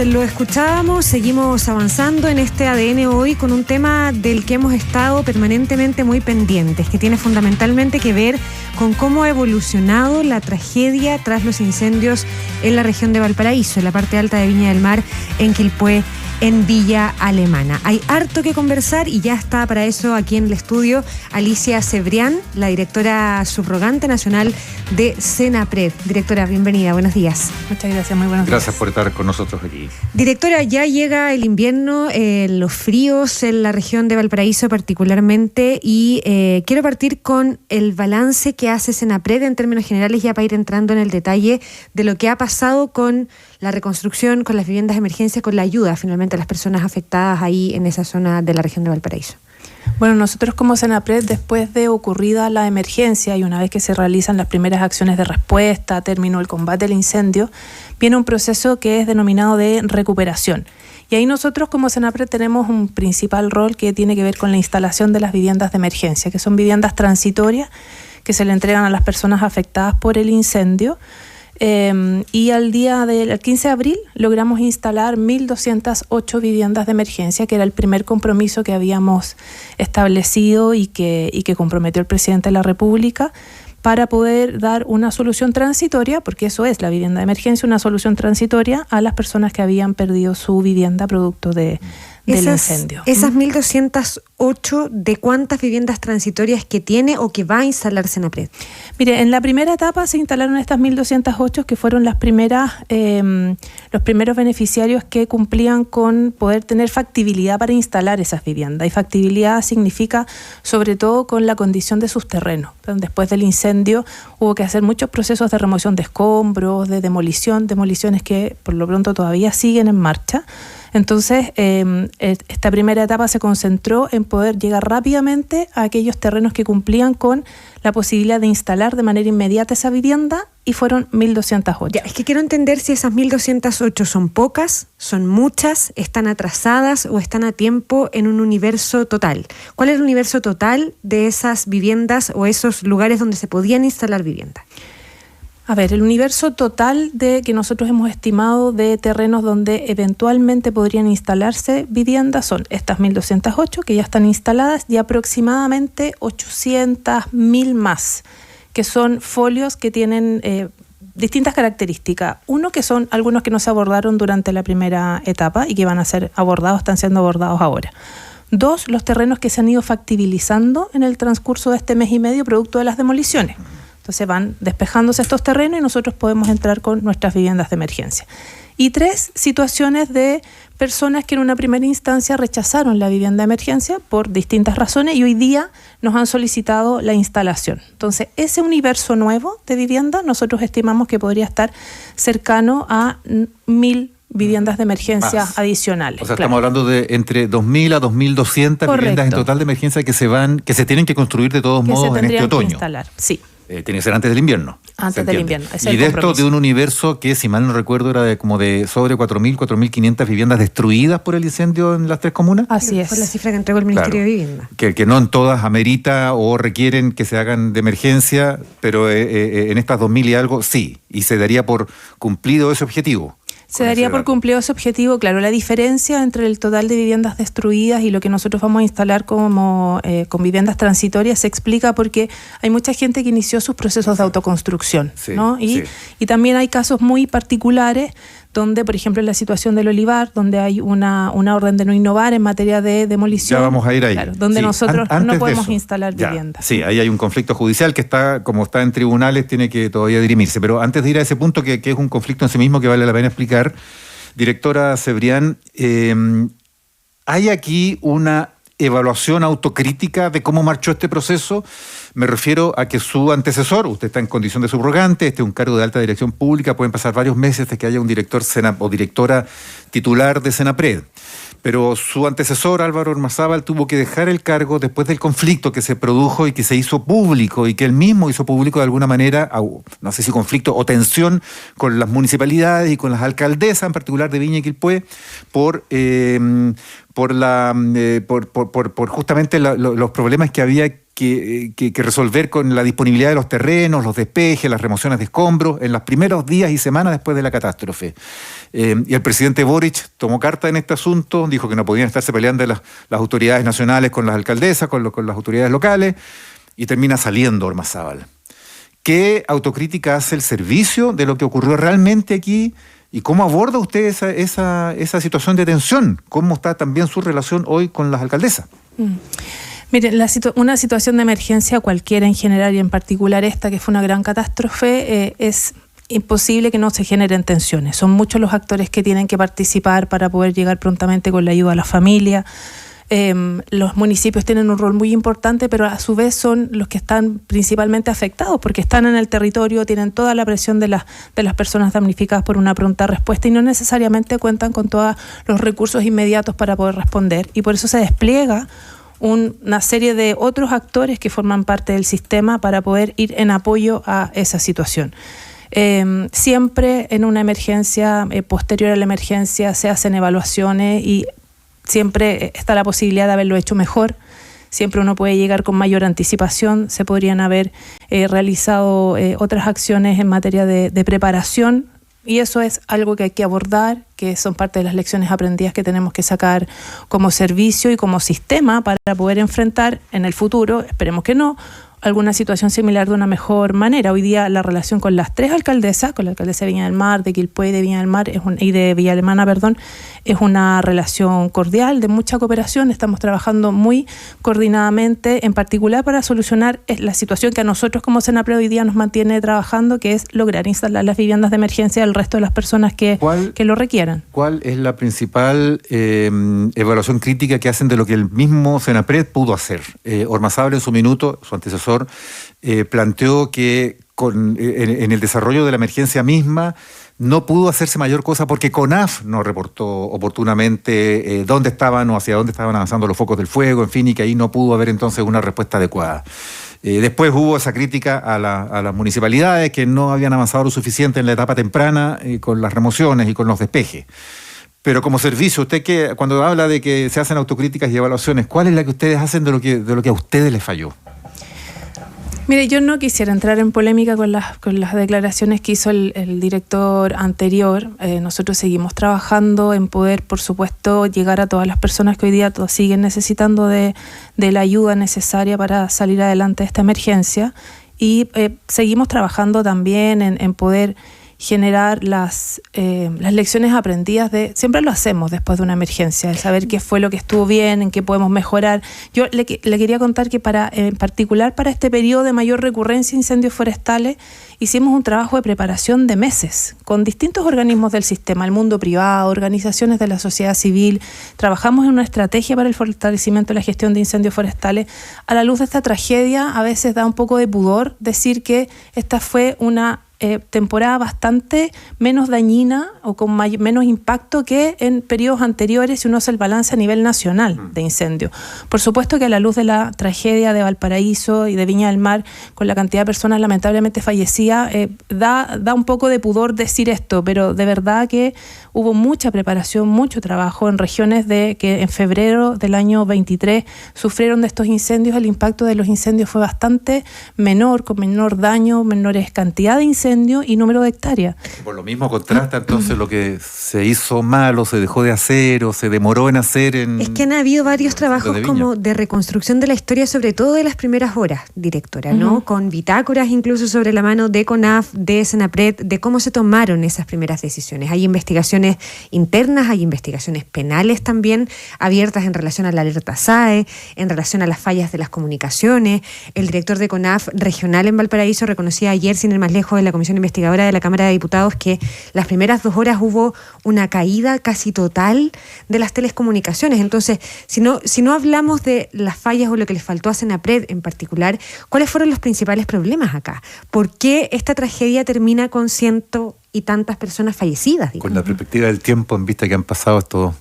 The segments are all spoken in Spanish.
Lo escuchábamos, seguimos avanzando en este ADN hoy con un tema del que hemos estado permanentemente muy pendientes, que tiene fundamentalmente que ver con cómo ha evolucionado la tragedia tras los incendios en la región de Valparaíso, en la parte alta de Viña del Mar, en Quilpué, en Villa Alemana. Hay harto que conversar y ya está para eso aquí en el estudio Alicia Cebrián, la directora subrogante nacional de Senapred. Directora, bienvenida, buenos días. Muchas gracias, muy buenos días. Gracias por estar con nosotros aquí. Directora, ya llega el invierno, los fríos en la región de Valparaíso particularmente, y quiero partir con el balance que hace Senapred en términos generales, ya para ir entrando en el detalle de lo que ha pasado con la reconstrucción, con las viviendas de emergencia, con la ayuda finalmente a las personas afectadas ahí en esa zona de la región de Valparaíso. Bueno, nosotros como Senapred, después de ocurrida la emergencia y una vez que se realizan las primeras acciones de respuesta, terminó el combate al incendio, viene un proceso que es denominado de recuperación. Y ahí nosotros como Senapred tenemos un principal rol que tiene que ver con la instalación de las viviendas de emergencia, que son viviendas transitorias que se le entregan a las personas afectadas por el incendio. Y al día del 15 de abril logramos instalar 1.208 viviendas de emergencia, que era el primer compromiso que habíamos establecido y que comprometió el presidente de la República para poder dar una solución transitoria, porque eso es la vivienda de emergencia, una solución transitoria a las personas que habían perdido su vivienda producto del incendio. Esas 1.208, ¿de cuántas viviendas transitorias que tiene o que va a instalar Senapred? Mire, en la primera etapa se instalaron estas 1.208 que fueron los primeros beneficiarios que cumplían con poder tener factibilidad para instalar esas viviendas. Y factibilidad significa sobre todo con la condición de sus terrenos. Después del incendio hubo que hacer muchos procesos de remoción de escombros, de demoliciones que por lo pronto todavía siguen en marcha. Entonces, esta primera etapa se concentró en poder llegar rápidamente a aquellos terrenos que cumplían con la posibilidad de instalar de manera inmediata esa vivienda, y fueron 1.208. Ya, es que quiero entender si esas 1.208 son pocas, son muchas, están atrasadas o están a tiempo en un universo total. ¿Cuál es el universo total de esas viviendas o esos lugares donde se podían instalar viviendas? A ver, el universo total de que nosotros hemos estimado de terrenos donde eventualmente podrían instalarse viviendas son estas 1.208 que ya están instaladas y aproximadamente 800.000 más, que son folios que tienen distintas características. Uno, que son algunos que no se abordaron durante la primera etapa y que van a ser abordados, están siendo abordados ahora. Dos, los terrenos que se han ido factibilizando en el transcurso de este mes y medio producto de las demoliciones. Entonces van despejándose estos terrenos y nosotros podemos entrar con nuestras viviendas de emergencia. Y tres, situaciones de personas que en una primera instancia rechazaron la vivienda de emergencia por distintas razones y hoy día nos han solicitado la instalación. Entonces, ese universo nuevo de vivienda nosotros estimamos que podría estar cercano a 1.000 viviendas de emergencia más adicionales. O sea, claro, estamos hablando de entre 2.000 a 2.200 viviendas en total de emergencia que se tienen que construir de todos modos en este otoño. Que instalar, sí. Tiene que ser antes del invierno. Antes del invierno. Y de esto, de un universo que, si mal no recuerdo, era de como de sobre 4.000, 4.500 viviendas destruidas por el incendio en las tres comunas. Así es. Fue la cifra que entregó el Ministerio de Vivienda. Que no en todas amerita o requieren que se hagan de emergencia, pero en estas 2.000 y algo sí. Y se daría por cumplido ese objetivo. Se daría por cumplido ese objetivo. Claro, la diferencia entre el total de viviendas destruidas y lo que nosotros vamos a instalar como con viviendas transitorias se explica porque hay mucha gente que inició sus procesos de autoconstrucción, sí, ¿no? Y también hay casos muy particulares donde, por ejemplo, en la situación del Olivar, donde hay una orden de no innovar en materia de demolición. Ya vamos a ir ahí. Claro, donde nosotros no podemos instalar viviendas. Sí, ahí hay un conflicto judicial que está, como está en tribunales, tiene que todavía dirimirse. Pero antes de ir a ese punto, que es un conflicto en sí mismo que vale la pena explicar, directora Cebrián, ¿hay aquí una evaluación autocrítica de cómo marchó este proceso? Me refiero a que su antecesor, usted está en condición de subrogante, este es un cargo de alta dirección pública, pueden pasar varios meses hasta que haya un director o directora titular de Senapred. Pero su antecesor, Álvaro Ormazábal, tuvo que dejar el cargo después del conflicto que se produjo y que se hizo público y que él mismo hizo público de alguna manera, no sé si conflicto o tensión con las municipalidades y con las alcaldesas, en particular de Viña y Quilpué, por justamente los problemas que había que resolver con la disponibilidad de los terrenos, los despejes, las remociones de escombros en los primeros días y semanas después de la catástrofe. Y el presidente Boric tomó carta en este asunto, dijo que no podían estarse peleando las autoridades nacionales con las alcaldesas, con las autoridades locales, y termina saliendo Ormazábal. ¿Qué autocrítica hace el servicio de lo que ocurrió realmente aquí? ¿Y cómo aborda usted esa situación de tensión? ¿Cómo está también su relación hoy con las alcaldesas? Mire, una situación de emergencia cualquiera en general y en particular esta, que fue una gran catástrofe, es imposible que no se generen tensiones. Son muchos los actores que tienen que participar para poder llegar prontamente con la ayuda a la familia. Los municipios tienen un rol muy importante, pero a su vez son los que están principalmente afectados porque están en el territorio, tienen toda la presión de las personas damnificadas por una pronta respuesta y no necesariamente cuentan con todos los recursos inmediatos para poder responder, y por eso se despliega una serie de otros actores que forman parte del sistema para poder ir en apoyo a esa situación. Siempre en una emergencia, posterior a la emergencia, se hacen evaluaciones y siempre está la posibilidad de haberlo hecho mejor. Siempre uno puede llegar con mayor anticipación. Se podrían haber realizado otras acciones en materia de preparación, y eso es algo que hay que abordar, que son parte de las lecciones aprendidas que tenemos que sacar como servicio y como sistema para poder enfrentar en el futuro, esperemos que no, alguna situación similar de una mejor manera. Hoy día la relación con las tres alcaldesas, con la alcaldesa de Viña del Mar, de Quilpué y de Viña del Mar y de Villa Alemana, es una relación cordial, de mucha cooperación. Estamos trabajando muy coordinadamente, en particular para solucionar la situación que a nosotros como Senapred hoy día nos mantiene trabajando, que es lograr instalar las viviendas de emergencia al resto de las personas que lo requieran. ¿Cuál es la principal evaluación crítica que hacen de lo que el mismo Senapred pudo hacer? Ormazábal en su minuto, su antecesor, planteó que en el desarrollo de la emergencia misma no pudo hacerse mayor cosa porque CONAF no reportó oportunamente dónde estaban o hacia dónde estaban avanzando los focos del fuego, en fin, y que ahí no pudo haber entonces una respuesta adecuada. Después hubo esa crítica a las municipalidades que no habían avanzado lo suficiente en la etapa temprana con las remociones y con los despejes. Pero como servicio, usted cuando habla de que se hacen autocríticas y evaluaciones, ¿cuál es la que ustedes hacen de lo que a ustedes les falló? Mire, yo no quisiera entrar en polémica con las declaraciones que hizo el director anterior. Nosotros seguimos trabajando en poder, por supuesto, llegar a todas las personas que hoy día siguen necesitando de la ayuda necesaria para salir adelante de esta emergencia, y seguimos trabajando también en poder generar las lecciones aprendidas siempre lo hacemos después de una emergencia, de saber qué fue lo que estuvo bien, en qué podemos mejorar. Yo le quería contar que en particular para este periodo de mayor recurrencia de incendios forestales, hicimos un trabajo de preparación de meses con distintos organismos del sistema, el mundo privado, organizaciones de la sociedad civil. Trabajamos en una estrategia para el fortalecimiento de la gestión de incendios forestales. A la luz de esta tragedia, a veces da un poco de pudor decir que esta fue una temporada bastante menos dañina o con menos impacto que en periodos anteriores si uno hace el balance a nivel nacional de incendios. Por supuesto que a la luz de la tragedia de Valparaíso y de Viña del Mar, con la cantidad de personas lamentablemente fallecidas, da un poco de pudor decir esto, pero de verdad que hubo mucha preparación, mucho trabajo en regiones que en febrero del año 23 sufrieron de estos incendios. El impacto de los incendios fue bastante menor, con menor daño, menores cantidad de incendios y número de hectáreas. Por lo mismo contrasta entonces lo que se hizo mal o se dejó de hacer o se demoró en hacer Es que han habido varios trabajos como de reconstrucción de la historia, sobre todo de las primeras horas, directora, ¿no? Con bitácoras incluso sobre la mano de CONAF, de Senapred, de cómo se tomaron esas primeras decisiones. Hay investigaciones internas, hay investigaciones penales también abiertas en relación a la alerta SAE, en relación a las fallas de las comunicaciones. El director de CONAF regional en Valparaíso reconocía ayer, sin ir más lejos, en la Comisión Investigadora de la Cámara de Diputados, que las primeras 2 horas hubo una caída casi total de las telecomunicaciones. Entonces, si no hablamos de las fallas o lo que les faltó a Senapred en particular, ¿cuáles fueron los principales problemas acá? ¿Por qué esta tragedia termina con 100 y tantas personas fallecidas. Con la perspectiva del tiempo, en vista que han pasado estos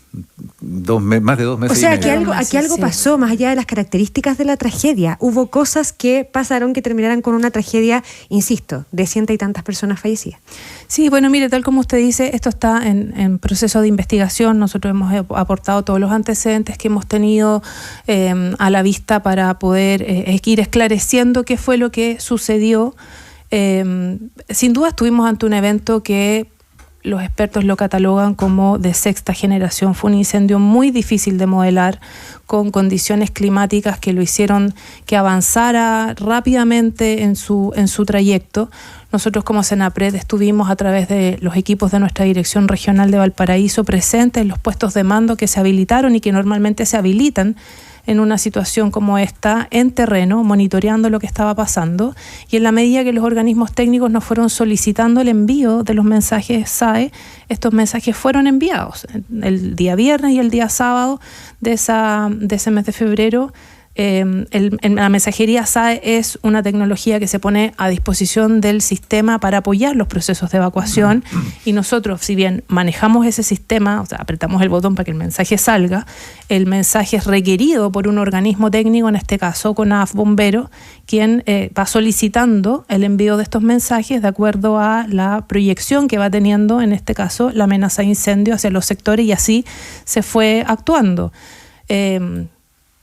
más de 2 meses. O sea, y medio. aquí algo pasó, más allá de las características de la tragedia. Hubo cosas que pasaron que terminaran con una tragedia, insisto, de 100 y tantas personas fallecidas. Sí, bueno, mire, tal como usted dice, esto está en proceso de investigación. Nosotros hemos aportado todos los antecedentes que hemos tenido a la vista para poder ir esclareciendo qué fue lo que sucedió. Sin duda estuvimos ante un evento que los expertos lo catalogan como de 6ª generación. Fue un incendio muy difícil de modelar, con condiciones climáticas que lo hicieron que avanzara rápidamente en su trayecto. Nosotros como Senapred estuvimos a través de los equipos de nuestra Dirección Regional de Valparaíso presentes en los puestos de mando que se habilitaron y que normalmente se habilitan en una situación como esta, en terreno, monitoreando lo que estaba pasando, y en la medida que los organismos técnicos nos fueron solicitando el envío de los mensajes SAE, estos mensajes fueron enviados el día viernes y el día sábado de ese mes de febrero. La mensajería SAE es una tecnología que se pone a disposición del sistema para apoyar los procesos de evacuación, y nosotros, si bien manejamos ese sistema, o sea, apretamos el botón para que el mensaje salga, el mensaje es requerido por un organismo técnico, en este caso CONAF Bombero, quien va solicitando el envío de estos mensajes de acuerdo a la proyección que va teniendo, en este caso, la amenaza de incendio hacia los sectores, y así se fue actuando.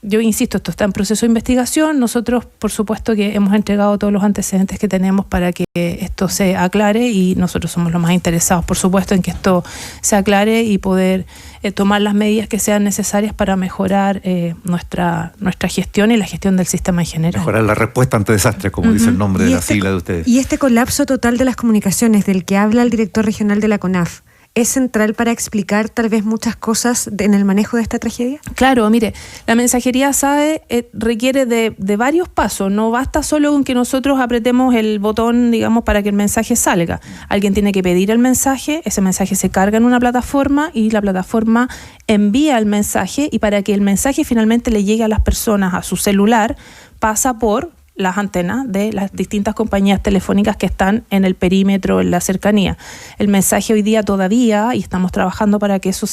Yo insisto, esto está en proceso de investigación. Nosotros, por supuesto, que hemos entregado todos los antecedentes que tenemos para que esto se aclare, y nosotros somos los más interesados, por supuesto, en que esto se aclare y poder tomar las medidas que sean necesarias para mejorar nuestra gestión y la gestión del sistema en general. Mejorar la respuesta ante desastres, como dice el nombre de la sigla de ustedes. Y este colapso total de las comunicaciones del que habla el director regional de la CONAF, ¿es central para explicar tal vez muchas cosas en el manejo de esta tragedia? Claro, mire, la mensajería SAE requiere de varios pasos. No basta solo con que nosotros apretemos el botón, digamos, para que el mensaje salga. Alguien tiene que pedir el mensaje, ese mensaje se carga en una plataforma y la plataforma envía el mensaje, y para que el mensaje finalmente le llegue a las personas a su celular, pasa por las antenas de las distintas compañías telefónicas que están en el perímetro, en la cercanía. El mensaje hoy día todavía, y estamos trabajando para que eso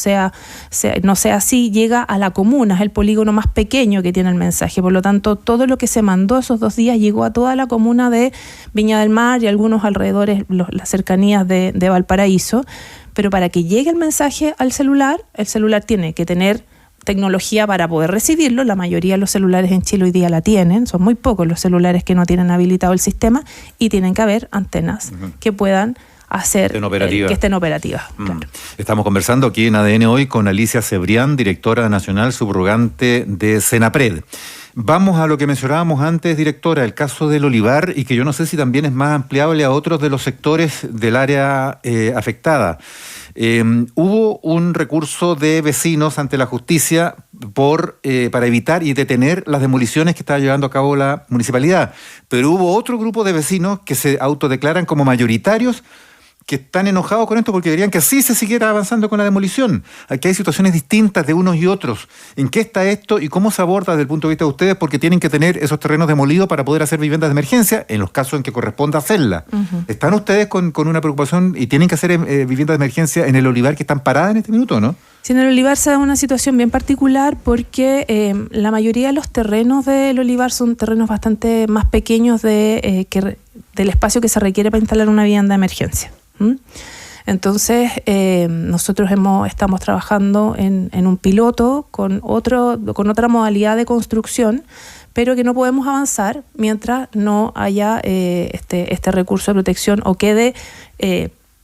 no sea así, llega a la comuna, es el polígono más pequeño que tiene el mensaje. Por lo tanto, todo lo que se mandó esos 2 días llegó a toda la comuna de Viña del Mar y algunos alrededores, las cercanías de Valparaíso. Pero para que llegue el mensaje al celular, el celular tiene que tener tecnología para poder recibirlo. La mayoría de los celulares en Chile hoy día la tienen, son muy pocos los celulares que no tienen habilitado el sistema, y tienen que haber antenas que puedan hacer que estén operativas. Claro. Estamos conversando aquí en ADN Hoy con Alicia Cebrián, directora nacional subrogante de Senapred. Vamos a lo que mencionábamos antes, directora, el caso del olivar, y que yo no sé si también es más ampliable a otros de los sectores del área afectada. Hubo un recurso de vecinos ante la justicia para evitar y detener las demoliciones que estaba llevando a cabo la municipalidad, pero hubo otro grupo de vecinos que se autodeclaran como mayoritarios, que están enojados con esto porque querían que así se siguiera avanzando con la demolición. Aquí hay situaciones distintas de unos y otros. ¿En qué está esto y cómo se aborda desde el punto de vista de ustedes? Porque tienen que tener esos terrenos demolidos para poder hacer viviendas de emergencia en los casos en que corresponda hacerla. ¿Están ustedes con una preocupación y tienen que hacer viviendas de emergencia en el olivar que están paradas en este minuto, no? Sí, en el olivar se da una situación bien particular porque la mayoría de los terrenos del olivar son terrenos bastante más pequeños del espacio que se requiere para instalar una vivienda de emergencia. Entonces, nosotros estamos trabajando en un piloto con otra modalidad de construcción, pero que no podemos avanzar mientras no haya este recurso de protección o quede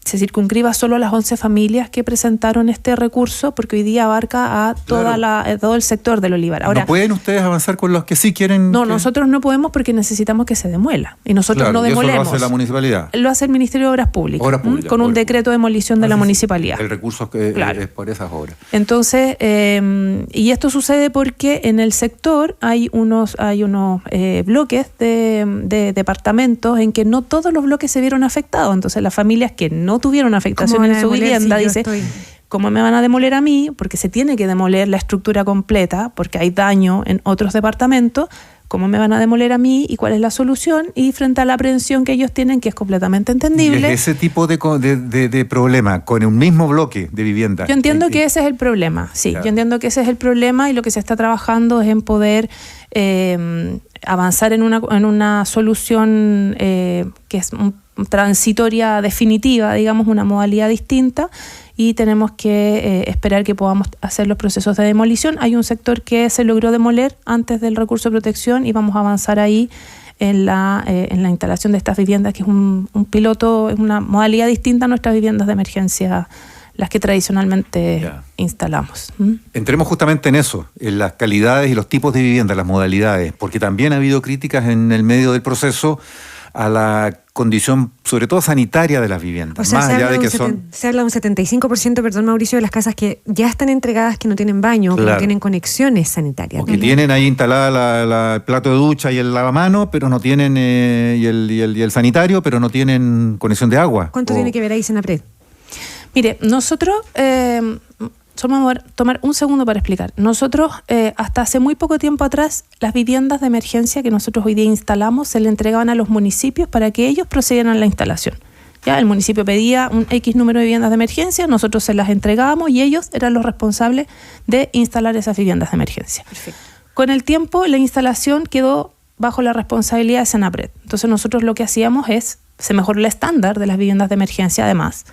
se circunscriba solo a las 11 familias que presentaron este recurso, porque hoy día abarca a todo el sector del olivar. Ahora, ¿no pueden ustedes avanzar con los que sí quieren? No, nosotros no podemos porque necesitamos que se demuela. Y nosotros no demolemos. ¿Y eso lo hace la municipalidad? Lo hace el Ministerio de Obras Públicas. Con un decreto de demolición de la municipalidad. El recurso es por esas obras. Entonces, y esto sucede porque en el sector hay unos bloques de departamentos en que no todos los bloques se vieron afectados. Entonces, las familias que no tuvieron afectación en su vivienda, dice, ¿cómo me van a demoler a mí? Porque se tiene que demoler la estructura completa, porque hay daño en otros departamentos. cómo me van a demoler a mí y cuál es la solución, y frente a la aprehensión que ellos tienen, que es completamente entendible. ¿Y es ese tipo de problema con un mismo bloque de vivienda? Yo entiendo que ese es el problema, sí, claro. Yo entiendo que ese es el problema, y lo que se está trabajando es en poder avanzar en una solución que es transitoria definitiva, digamos, una modalidad distinta, y tenemos que esperar que podamos hacer los procesos de demolición. Hay un sector que se logró demoler antes del recurso de protección y vamos a avanzar ahí en la instalación de estas viviendas, que es un piloto, es una modalidad distinta a nuestras viviendas de emergencia, las que tradicionalmente instalamos. Entremos justamente en eso, en las calidades y los tipos de viviendas, las modalidades, porque también ha habido críticas en el medio del proceso a la condición, sobre todo sanitaria, de las viviendas. O sea, más allá de que se habla de un 75%, perdón, Mauricio, de las casas que ya están entregadas, que no tienen baño, claro, que no tienen conexiones sanitarias. O que tienen ahí instalada el plato de ducha y el lavamano, pero no tienen, y el sanitario, pero no tienen conexión de agua. ¿Cuánto tiene que ver ahí Senapred? Mire, nosotros, solo vamos a tomar un segundo para explicar. Nosotros, hasta hace muy poco tiempo atrás, las viviendas de emergencia que nosotros hoy día instalamos se le entregaban a los municipios para que ellos procedieran a la instalación. Ya el municipio pedía un X número de viviendas de emergencia, nosotros se las entregábamos y ellos eran los responsables de instalar esas viviendas de emergencia. Perfecto. Con el tiempo, la instalación quedó bajo la responsabilidad de Senapred. Entonces nosotros lo que hacíamos se mejoró el estándar de las viviendas de emergencia además,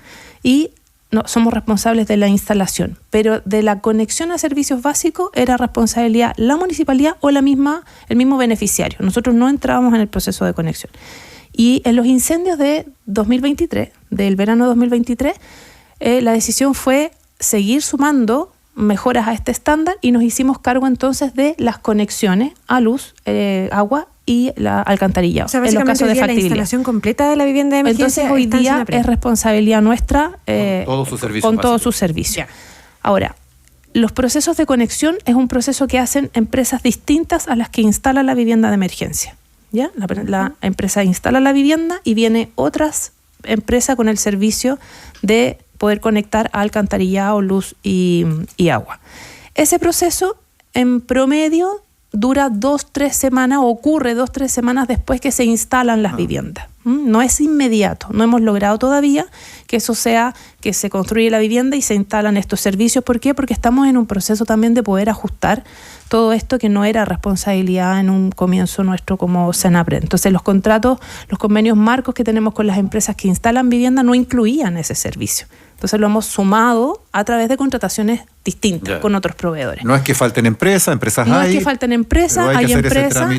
y no somos responsables de la instalación, pero de la conexión a servicios básicos era responsabilidad la municipalidad o el mismo beneficiario. Nosotros no entrábamos en el proceso de conexión. Y en los incendios de 2023, del verano 2023, la decisión fue seguir sumando mejoras a este estándar y nos hicimos cargo entonces de las conexiones a luz, agua y la alcantarillado. O sea, básicamente en los casos de factibilidad. La instalación completa de la vivienda de emergencia. Entonces hoy día es responsabilidad nuestra con todos sus servicios. Ahora, los procesos de conexión es un proceso que hacen empresas distintas a las que instalan la vivienda de emergencia. ¿Ya? La empresa instala la vivienda y viene otra empresa con el servicio de poder conectar a alcantarillado, luz y agua. Ese proceso, en promedio, dura 2-3 semanas, o ocurre 2-3 semanas después que se instalan las viviendas. No es inmediato, no hemos logrado todavía que eso sea, que se construye la vivienda y se instalan estos servicios. ¿Por qué? Porque estamos en un proceso también de poder ajustar todo esto que no era responsabilidad en un comienzo nuestro como Senapred. Entonces los contratos, los convenios marcos que tenemos con las empresas que instalan vivienda no incluían ese servicio. Entonces lo hemos sumado a través de contrataciones distintas con otros proveedores. No es que falten empresas hay. No es que falten empresas, hay empresas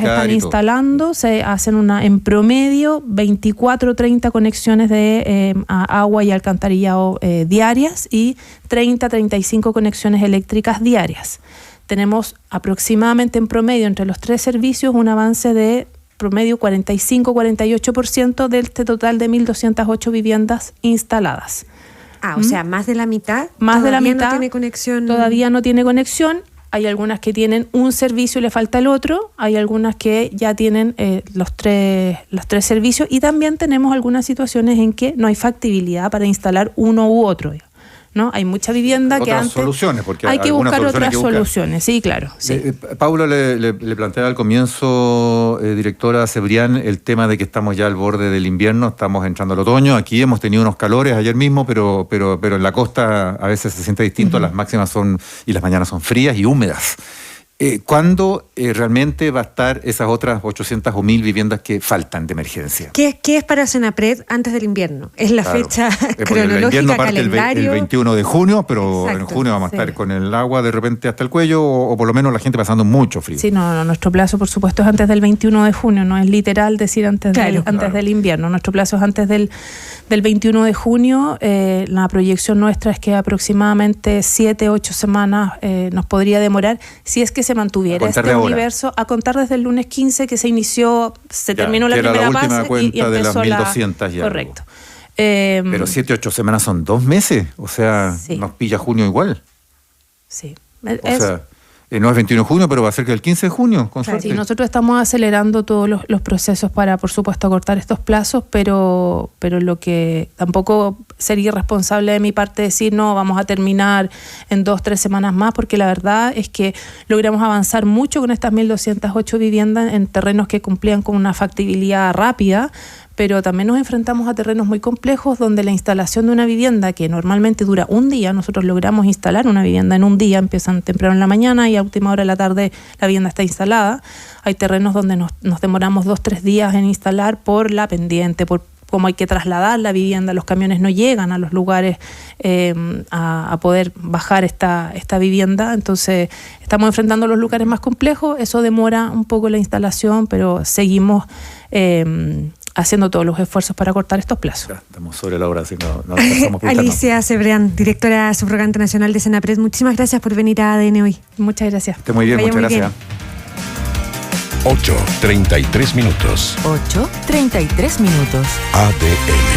están instalando, se hacen en promedio 24-30 conexiones de agua y alcantarillado diarias y 30-35 conexiones eléctricas diarias. Tenemos aproximadamente en promedio entre los tres servicios un avance de promedio 45-48% de este total de 1.208 viviendas instaladas. O sea, más de la mitad. Más de la mitad no tiene conexión. Todavía no tiene conexión. Hay algunas que tienen un servicio y le falta el otro. Hay algunas que ya tienen los tres servicios. Y también tenemos algunas situaciones en que no hay factibilidad para instalar uno u otro, ¿no? Hay mucha vivienda que antes soluciones, porque hay que buscar otras soluciones, sí, claro. Sí. Paulo le planteaba al comienzo, directora Cebrián, el tema de que estamos ya al borde del invierno, estamos entrando al otoño. Aquí hemos tenido unos calores ayer mismo, pero en la costa a veces se siente distinto. Las máximas y las mañanas son frías y húmedas. ¿Cuándo realmente va a estar esas otras 800 o 1.000 viviendas que faltan de emergencia? ¿Qué es para Senapred antes del invierno? Es la fecha cronológica, el invierno parte calendario. el 21 de junio, pero exacto, en junio vamos a estar con el agua de repente hasta el cuello o por lo menos la gente pasando mucho frío. Sí, no, nuestro plazo por supuesto es antes del 21 de junio, no es literal decir antes del invierno. Nuestro plazo es antes del 21 de junio. La proyección nuestra es que aproximadamente 7-8 semanas nos podría demorar si es que se mantuviera este universo a contar desde el lunes 15 que se inició, terminó la primera fase y empezó de las 1.200 ya. Correcto. Pero 7-8 semanas son 2 meses, o sea, nos pilla junio igual. Sí. No es 21 de junio, pero va a ser que el 15 de junio, con suerte. Sí, nosotros estamos acelerando todos los procesos para, por supuesto, acortar estos plazos, pero lo que tampoco sería irresponsable de mi parte decir, no, vamos a terminar en 2-3 semanas más, porque la verdad es que logramos avanzar mucho con estas 1.208 viviendas en terrenos que cumplían con una factibilidad rápida, pero también nos enfrentamos a terrenos muy complejos donde la instalación de una vivienda que normalmente dura un día, nosotros logramos instalar una vivienda en un día, empiezan temprano en la mañana y a última hora de la tarde la vivienda está instalada. Hay terrenos donde nos demoramos 2-3 días en instalar por la pendiente, por cómo hay que trasladar la vivienda, los camiones no llegan a los lugares a poder bajar esta vivienda, entonces estamos enfrentando los lugares más complejos, eso demora un poco la instalación, pero seguimos haciendo todos los esfuerzos para cortar estos plazos. Ya, estamos sobre la hora, así no alcanzamos por Alicia Cebrián, directora subrogante nacional de Senapred, muchísimas gracias por venir a ADN hoy. Muchas gracias. Esté muy bien, Vaya muchas muy gracias. 8:33 minutos. 8:33 minutos. ADN.